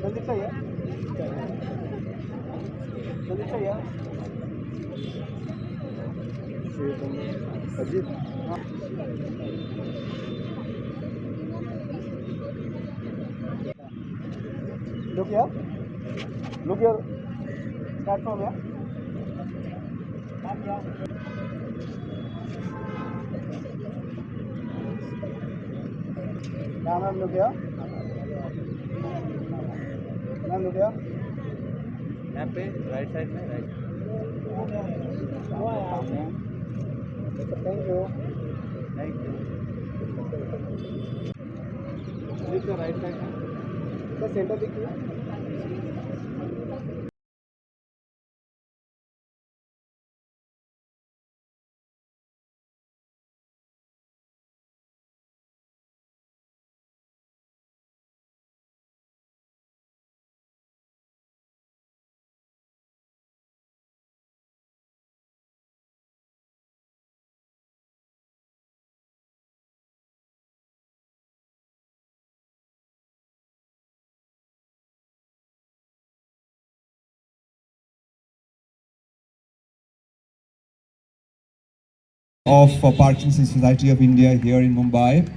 संदीप सही है, संदीप सही है। Ajit look here platform here. Ma'am, look here. Ma'am, look here. यहाँ पे राइट साइड में right. Thank you. Thank you. Right side में सेंटर देखिए। Of Parkinson's Society of India here in Mumbai.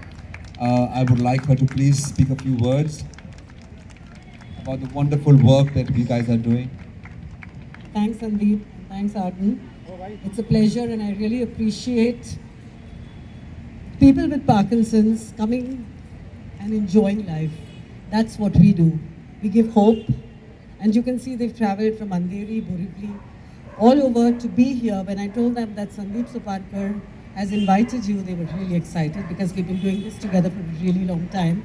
I would like her to please speak a few words about the wonderful work that you guys are doing. Thanks, Sandeep. Thanks, Arden. It's a pleasure, and I really appreciate people with Parkinson's coming and enjoying life. That's what we do. We give hope, and you can see they've traveled from Andheri, Borivali, all over to be here. When I told them that Sandeep Suparkar has invited you, they were really excited because we've been doing this together for a really long time.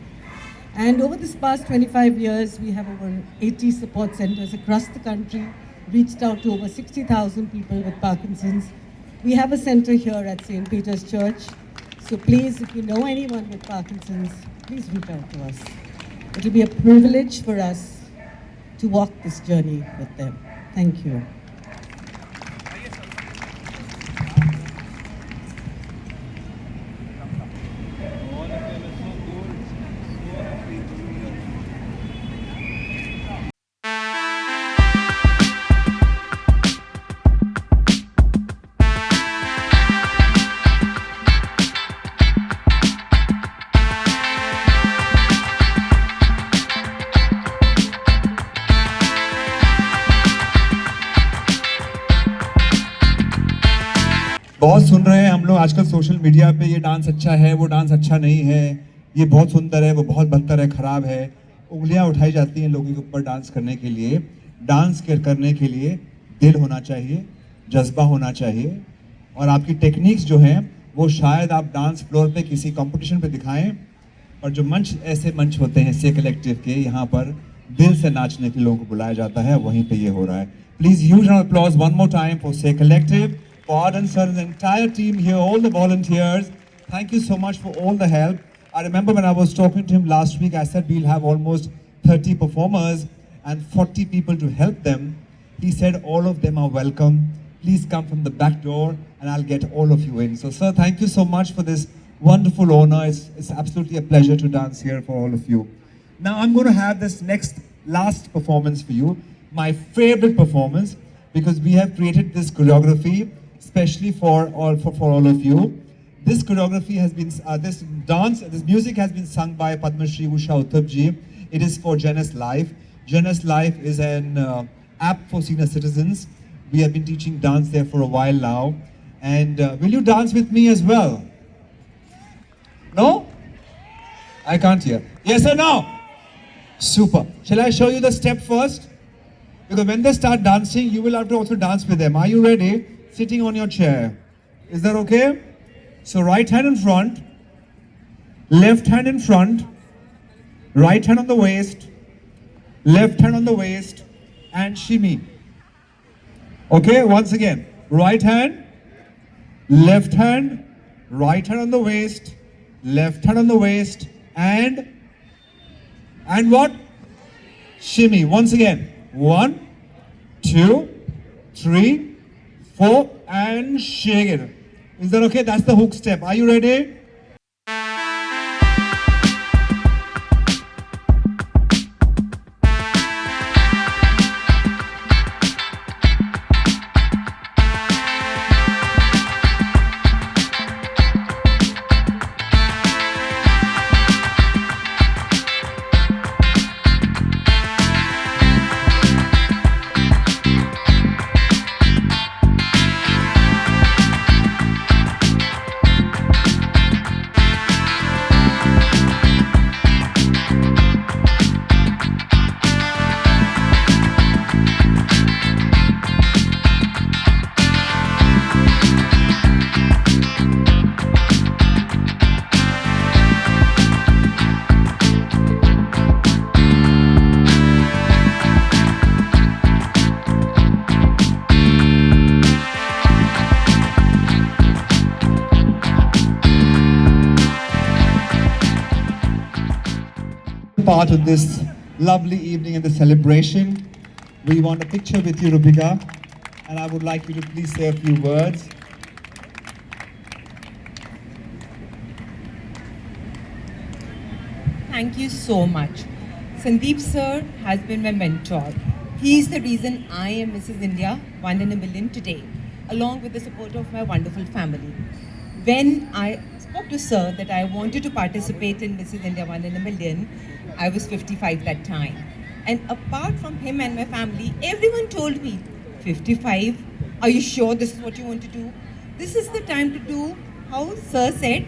And over this past 25 years, we have over 80 support centers across the country, reached out to over 60,000 people with Parkinson's. We have a center here at St. Peter's Church. So please, if you know anyone with Parkinson's, please reach out to us. It will be a privilege for us to walk this journey with them. Thank you. बहुत सुन रहे हैं हम लोग आजकल social media पे, ये dance अच्छा है, वो डांस अच्छा नहीं है, ये बहुत सुंदर है, वो बहुत बदतर है, खराब है। उंगलियां उठाई जाती हैं लोगों के ऊपर डांस करने के लिए। डांस करने के लिए दिल होना चाहिए, जज्बा होना चाहिए, और आपकी टेक्निक्स जो हैं वो शायद आप डांस फ्लोर पे किसी कंपटीशन पे दिखाएं, और जो मंच ऐसे मंच होते हैं से कलेक्टिव के, यहाँ पर दिल से नाचने के लोगों को बुलाया जाता है, वहीं पे ये हो रहा है। Please huge applause one more time for से collective, for Arden sir and the entire team here, all the volunteers. Thank you so much for all the help. I remember when I was talking to him last week, I said we'll have almost 30 performers and 40 people to help them. He said all of them are welcome. Please come from the back door and I'll get all of you in. So sir, thank you so much for this wonderful honor. It's absolutely a pleasure to dance here for all of you. Now I'm going to have this last performance for you, my favorite performance, because we have created this choreography especially for all of you. This choreography has been, this music has been sung by Padma Shri Usha Uthup ji. It is for Genus Life. Genus Life is an app for senior citizens. We have been teaching dance there for a while now. And will you dance with me as well? No? I can't hear. Yes or no? Super. Shall I show you the step first? Because when they start dancing, you will have to also dance with them. Are you ready? Sitting on your chair. Is that okay? So right hand in front, left hand in front, right hand on the waist, left hand on the waist, and shimmy. Okay, once again. Right hand, left hand, right hand on the waist, left hand on the waist, and what? Shimmy. Once again. 1, 2, 3, 4, and shake it. Is that okay? That's the hook step. Are you ready? part of this lovely evening and the celebration. We want a picture with you, Rupika, and I would like you to please say a few words. Thank you so much. Sandeep sir has been my mentor. He is the reason I am Mrs. India 1 in a million today, along with the support of my wonderful family. When I spoke to sir that I wanted to participate in Mrs. India 1 in a million, I was 55 that time. And apart from him and my family, everyone told me, 55? Are you sure this is what you want to do? This is the time to do, how sir said,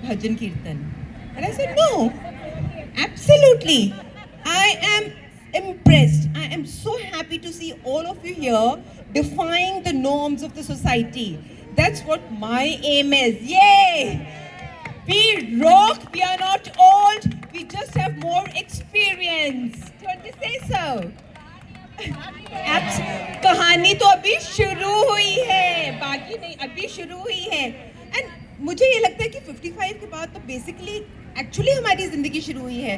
Bhajan Kirtan. And I said, no, absolutely. I am impressed. I am so happy to see all of you here defying the norms of the society. That's what my aim is. Yay! We rock, we are not old, we just have more experience. Don't you say so? कहानी तो अभी शुरू हुई है, बाकी नहीं, अभी शुरू हुई है. And मुझे ये लगता है कि 55 के बाद तो बेसिकली एक्चुअली हमारी ज़िंदगी शुरू हुई है.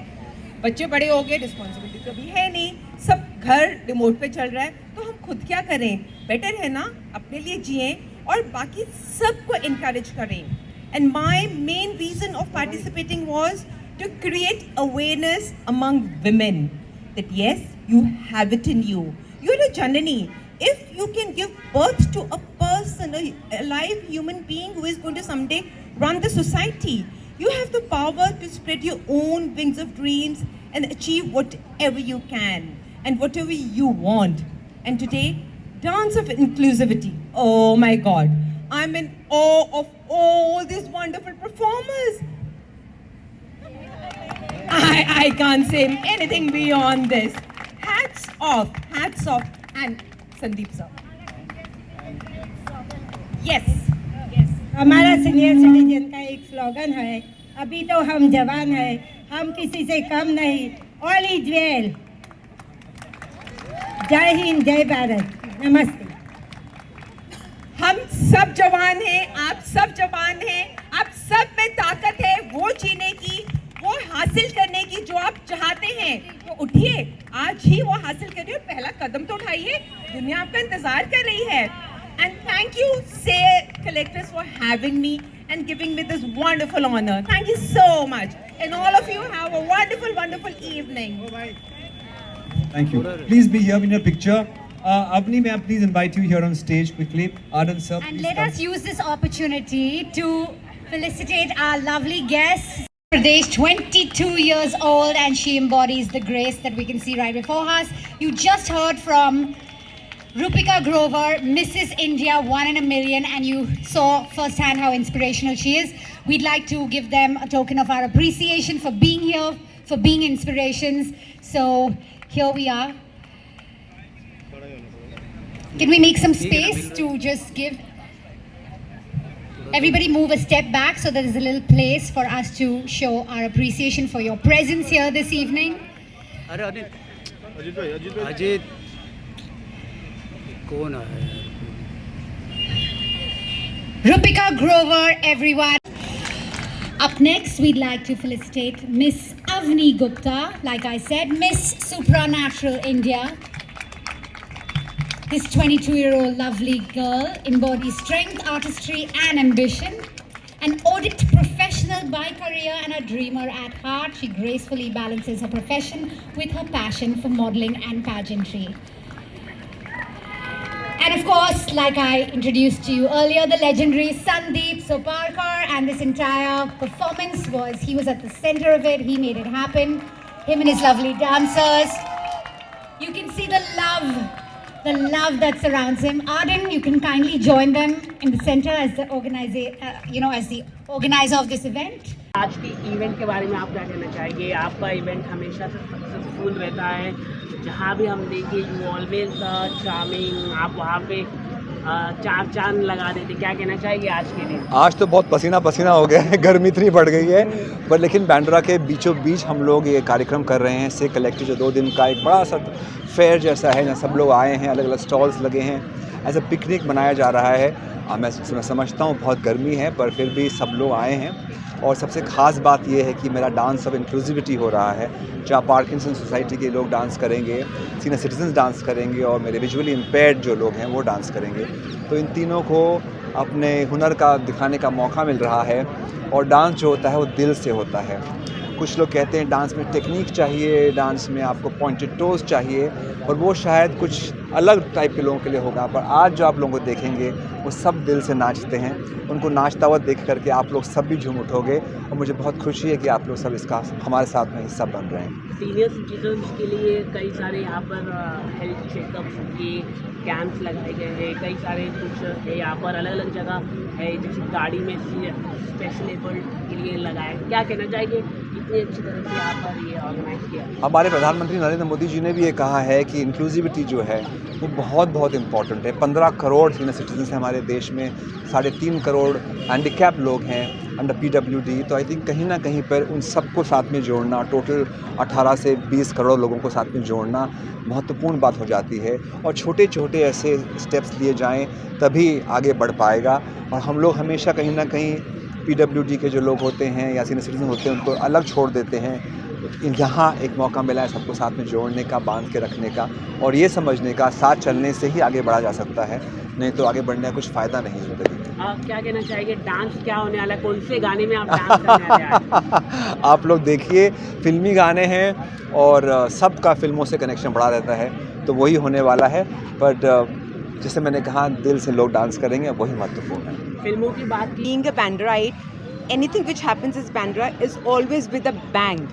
बच्चे बड़े हो गए, रिस्पॉन्सिबिलिटी तो अभी है नहीं, सब घर रिमोट पे चल रहा है, तो हम खुद क्या करें? बेटर है ना अपने लिए जिएं और बाकी सबको encourage करें. And my main reason of participating was to create awareness among women that yes, you have it in you. You're a Janani. If you can give birth to a person, a live human being who is going to someday run the society, you have the power to spread your own wings of dreams and achieve whatever you can and whatever you want. And today, dance of inclusivity. Oh my God. I'm in awe of all these wonderful performers. I can't say anything beyond this. Hats off, and Sandeep sir. Yes. हमारा senior citizen का एक slogan है, अभी तो हम जवान हैं, हम किसी से कम नहीं, ऑल इज वेल. जय हिंद, जय भारत, नमस्ते. हम सब जवान हैं, आप सब जवान हैं, आप सब में ताकत है वो जीने की, वो हासिल करने की जो आप चाहते हैं. तो उठिए, आज ही वो हासिल करिए, पहला कदम तो उठाइए, दुनिया आपका इंतजार कर रही है. And thank you, Say Collectors, for having me and giving me this wonderful honor. Thank you so much. And all of you have a wonderful, wonderful evening. Thank you. Please be here in your picture. Avni, may I please invite you here on stage quickly. Arden sir, And please let come. us use this opportunity to felicitate our lovely guest. Pradesh, 22 years old, and she embodies the grace that we can see right before us. You just heard from Rupika Grover, Mrs. India 1 in a million, and you saw firsthand how inspirational she is. We'd like to give them a token of our appreciation for being here, for being inspirations. So here we are. Can we make some space to just give? Everybody move a step back so there is a little place for us to show our appreciation for your presence here this evening. Ajit कौन है? Rupika Grover, everyone. Up next, we'd like to felicitate Miss Avni Gupta, like I said, Miss Supranatural India. This 22-year-old lovely girl embodies strength, artistry, and ambition. An audit professional by career and a dreamer at heart, she gracefully balances her profession with her passion for modeling and pageantry. And of course, like I introduced to you earlier, the legendary Sandeep Soparkar, and this entire performance he was at the center of it. He made it happen. Him and his lovely dancers. You can see the love that surrounds him. Arden, you can kindly join them in the center as the organizer of this event. आज के event के बारे में आप क्या कहना चाहेंगे? आपका इवेंट हमेशा से सक्सेसफुल रहता है, जहाँ भी हम देखें यू ऑलवेज चार्मिंग. आप वहाँ पे चार चांद लगा देते. क्या कहना चाहेंगे आज के दिन? आज तो बहुत पसीना पसीना हो गया है, गर्मी इतनी बढ़ गई है, पर लेकिन बांद्रा के बीचों बीच हम लोग ये कार्यक्रम कर रहे हैं. से कलेक्टिव जो 2 दिन का एक बड़ा सा फेयर जैसा है, जहाँ सब लोग आए हैं, अलग अलग स्टॉल्स लगे हैं, एज अ पिकनिक मनाया जा रहा है. मैं समझता हूँ बहुत गर्मी है, पर फिर भी सब लोग आए हैं। और सबसे ख़ास बात ये है कि मेरा डांस अब इंक्लूसिविटी हो रहा है, जहाँ पार्किंसन सोसाइटी के लोग डांस करेंगे, सीनियर सिटीजन्स डांस करेंगे और मेरे विजुअली इम्पेयर्ड जो लोग हैं वो डांस करेंगे। तो इन तीनों को अपने हुनर का दिखाने का मौका मिल रहा है। और डांस जो होता है वो दिल से होता है। कुछ लोग कहते हैं डांस में टेक्निक चाहिए, डांस में आपको पॉइंटेड टोज चाहिए, और वो शायद कुछ अलग टाइप के लोगों के लिए होगा। पर आज जो आप लोगों को देखेंगे वो सब दिल से नाचते हैं। उनको नाचता हुआ देख करके आप लोग सब भी झूम उठोगे, और मुझे बहुत खुशी है कि आप लोग सब इसका हमारे साथ में हिस्सा बन रहे हैं। सीनियर सिटीजन्स के लिए कई सारे यहाँ पर हेल्थ चेकअप के कैंप्स लगाए गए हैं। कई सारे कुछ है यहाँ पर, अलग अलग जगह है, जैसे गाड़ी में स्पेशल एबल्ड के लिए लगाए। क्या कहना चाहिए, इतनी अच्छी तरह से यहाँ पर ये ऑर्गेनाइज किया? हमारे प्रधानमंत्री नरेंद्र मोदी जी ने भी ये कहा है कि इंक्लूसिविटी जो है वो बहुत बहुत इम्पॉर्टेंट है। 15 करोड़ सीनियर सिटीजन्स हैं हमारे देश में, 3.5 करोड़ हैंडीकैप लोग हैं अंडर PWD। तो आई थिंक कहीं ना कहीं पर उन सबको साथ में जोड़ना, टोटल 18 से 20 करोड़ लोगों को साथ में जोड़ना महत्वपूर्ण बात हो जाती है। और छोटे छोटे ऐसे स्टेप्स लिए जाएं तभी आगे बढ़ पाएगा। और हम लोग हमेशा कहीं ना कहीं PWD के जो लोग होते हैं या सीनियर सिटीजन होते हैं उनको अलग छोड़ देते हैं। यहाँ एक मौका मिला है सबको साथ में जोड़ने का, बांध के रखने का, और ये समझने का साथ चलने से ही आगे बढ़ा जा सकता है, नहीं तो आगे बढ़ने का कुछ फ़ायदा नहीं है। क्या कहना चाहिए, डांस क्या होने वाला है? कौन से गाने में आप डांस करने वाले हैं? आप लोग देखिए, फिल्मी गाने हैं और सबका फिल्मों से कनेक्शन बढ़ा रहता है, तो वही होने वाला है। बट जैसे मैंने कहा, दिल से लोग डांस करेंगे, वही महत्वपूर्ण है। फिल्मों की बात की, Being a Bandurite, anything which happens as Bandura is always with a bang.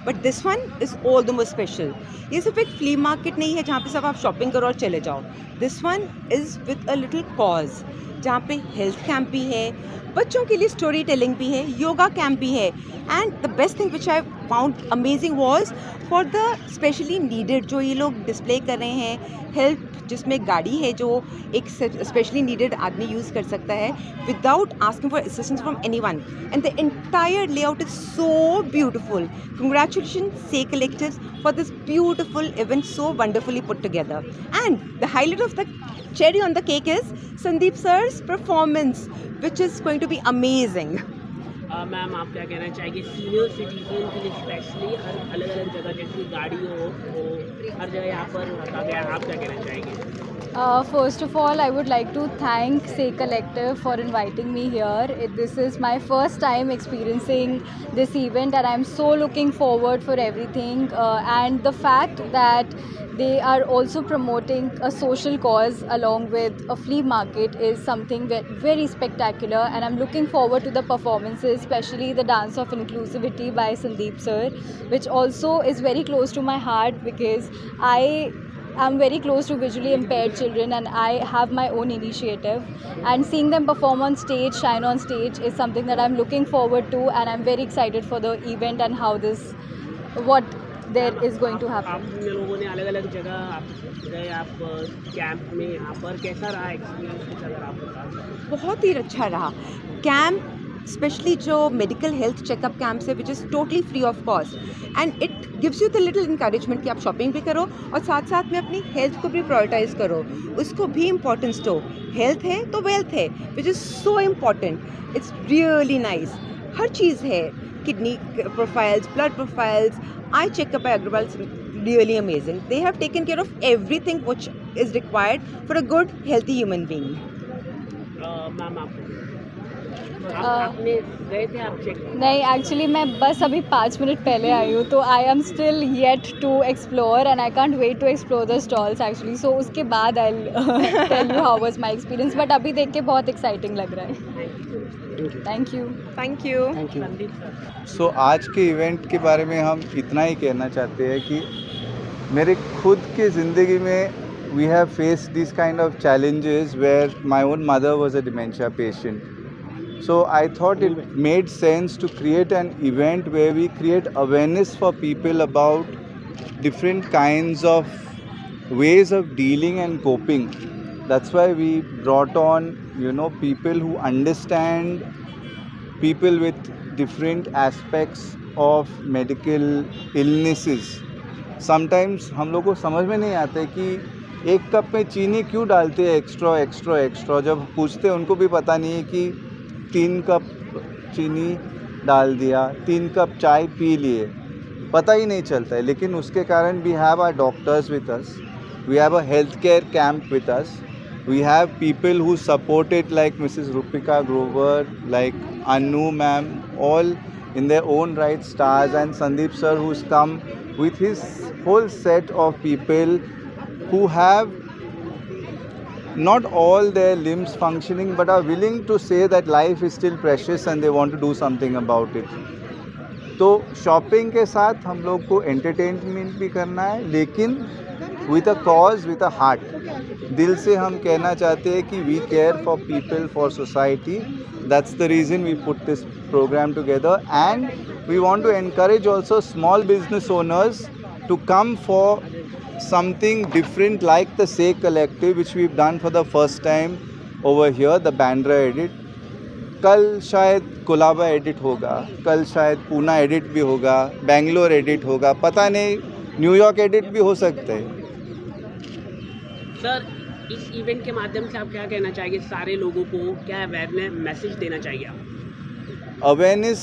But this one is all the more special. ये सिर्फ एक फ्ली मार्केट नहीं है जहाँ पे सब आप शॉपिंग करो और चले जाओ। This one is with a little cause, जहाँ पे हेल्थ कैंप भी है, बच्चों के लिए स्टोरी टेलिंग भी है, योगा कैंप भी है। And the best thing which I found amazing was for the specially needed, जो ये लोग डिस्प्ले कर रहे हैं, हेल्प जिसमें गाड़ी है जो एक स्पेशली नीडेड आदमी यूज़ कर सकता है without asking for assistance from anyone. And the entire layout is so beautiful. Congratulation से collectives for this beautiful event, so wonderfully put together. And the highlight of the cherry on the cake is Sandeep sir's performance, which is going to be amazing. Ma'am, आप क्या कहना चाहेंगे senior citizen के लिए specially हर अलग अलग जगह जैसे गाड़ी हो हर जगह यहाँ पर रखा गया, आप क्या कहना चाहेंगे? First of all, I would like to thank Say Collective for inviting me here. This is my first time experiencing this event and I'm so looking forward for everything. And the fact that they are also promoting a social cause along with a flea market is something very spectacular, and I'm looking forward to the performances, especially the Dance of Inclusivity by Sandeep sir, which also is very close to my heart because I'm very close to visually impaired children and I have my own initiative, and seeing them perform on stage, shine on stage is something that I'm looking forward to, and I'm very excited for the event and what there is going to happen. आप लोगों ने अलग अलग जगह गए, आप camp में, यहाँ पर कैसा रहा एक्सपीरियंस कुछ अगर आप बता? बहुत ही अच्छा रहा कैंप, स्पेशली जो मेडिकल हेल्थ चेकअप कैंप्स है which is totally free of cost, and it gives you the little encouragement कि आप शॉपिंग भी करो और साथ साथ में अपनी हेल्थ को भी प्रायोरिटाइज करो, उसको भी इम्पोर्टेंस दो। हेल्थ है तो वेल्थ है, which is so important. It's really nice, हर चीज़ है, kidney profiles, blood profiles, eye checkup by Agrawal, really amazing. They have taken care of everything which is required for a good healthy human being. Ma'am, आपने गए थे आप check? नहीं, actually मैं बस अभी 5 मिनट पहले आई हूँ, तो I am still yet to explore and I can't wait to explore the stalls actually, so उसके बाद I tell you how was my experience, but अभी देख के बहुत एक्साइटिंग लग रहा है। Thank you. Thank you. So आज के इवेंट के बारे में हम इतना ही कहना चाहते हैं कि मेरे खुद के ज़िंदगी में we have faced these kind of challenges where my own mother was a dementia patient. So I thought it made sense to create an event where we create awareness for people about different kinds of ways of dealing and coping. That's why we brought on, people who understand people with different aspects of medical illnesses. Sometimes हम लोग को समझ में नहीं आता है कि एक कप में चीनी क्यों डालते हैं एक्स्ट्रा एक्स्ट्रा एक्स्ट्रा, जब पूछते हैं उनको भी पता नहीं है कि 3 कप चीनी डाल दिया, 3 कप चाय पी लिए, पता ही नहीं चलता है। लेकिन उसके कारण we have our doctors with us, we have a health care camp with us, we have people who support it like Mrs. Rupika Grover, like Anu ma'am, all in their own right stars, and Sandeep sir who's come with his whole set of people who have not all their limbs functioning but are willing to say that life is still precious and they want to do something about it. तो shopping के साथ हम लोग को entertainment भी करना है, लेकिन with a cause, with a heart. दिल से हम कहना चाहते हैं कि we care for people, for society. That's the reason we put this programme together, and we want to encourage also small business owners to come for something different like the Say Collective, which we've done for the first time over here, the Bandra edit. कल शायद Colaba edit होगा, कल शायद Poona edit भी होगा, Bangalore edit होगा, पता नहीं न्यूयॉर्क एडिट भी हो सकते हैं। सर, इस इवेंट के माध्यम से आप क्या कहना चाहिए सारे लोगों को, क्या अवेयरनेस मैसेज देना चाहिए आप? अवेयरनेस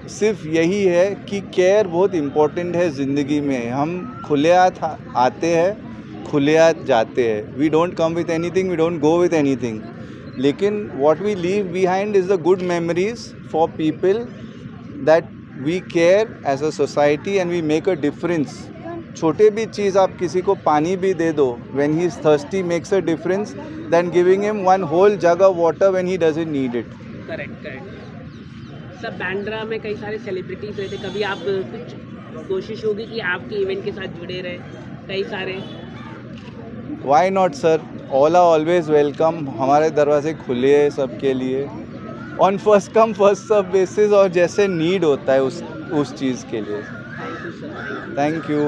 सिर्फ यही है कि केयर बहुत इम्पोर्टेंट है ज़िंदगी में। हम खुले हाथ आते हैं, खुले हाथ जाते हैं। We don't come with anything, we don't go with anything, लेकिन what we leave behind is the good memories for people that we care as a society and we make a difference. छोटे भी चीज़ आप किसी को पानी भी दे दो, when he is thirsty makes a difference than giving him one whole jug of water when he doesn't need it. Correct correct. Sir, Bandra में कई सारे सेलिब्रिटीज़ रहते, कभी आप कुछ कोशिश होगी कि आपके इवेंट के साथ जुड़े रहे कई सारे? Why not sir, all are always welcome. हमारे दरवाजे खुले हैं सबके लिए, on first come first serve basis, और जैसे नीड होता है उस चीज़ के लिए। Thank you sir. Thank you.